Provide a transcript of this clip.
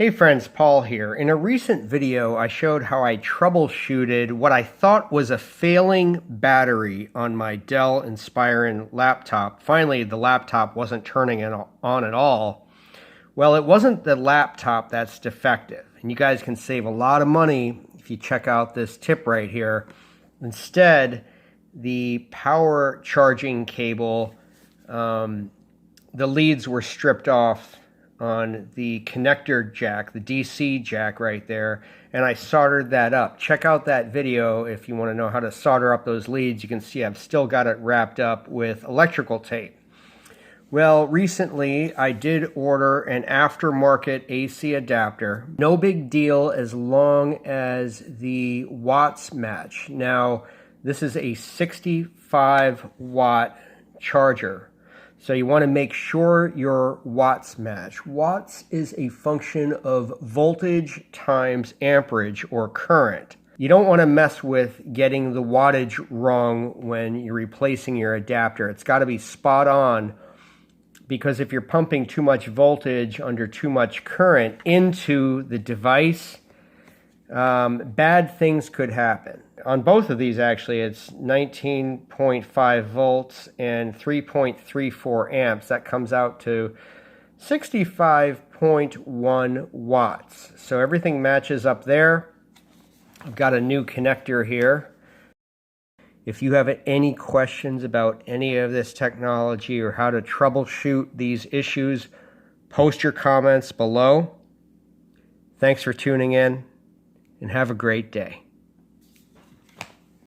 Hey friends, Paul here. In a recent video, I showed how I troubleshooted what I thought was a failing battery on my Dell Inspiron laptop. Finally, the laptop wasn't turning on at all. Well, it wasn't the laptop that's defective. And you guys can save a lot of money if you check out this tip right here. Instead, the power charging cable, the leads were stripped off on the connector jack, the DC jack right there, and I soldered that up. Check out that video if you want to know how to solder up those leads. You can see I've still got it wrapped up with electrical tape. Well, recently I did order an aftermarket AC adapter. No big deal as long as the watts match. Now, this is a 65 watt charger. So you want to make sure your watts match. Watts is a function of voltage times amperage or current. You don't want to mess with getting the wattage wrong when you're replacing your adapter. It's got to be spot on, because if you're pumping too much voltage under too much current into the device, bad things could happen. On both of these, actually, it's 19.5 volts and 3.34 amps. That comes out to 65.1 watts. So everything matches up there. I've got a new connector here. If you have any questions about any of this technology or how to troubleshoot these issues, post your comments below. Thanks for tuning in, and have a great day.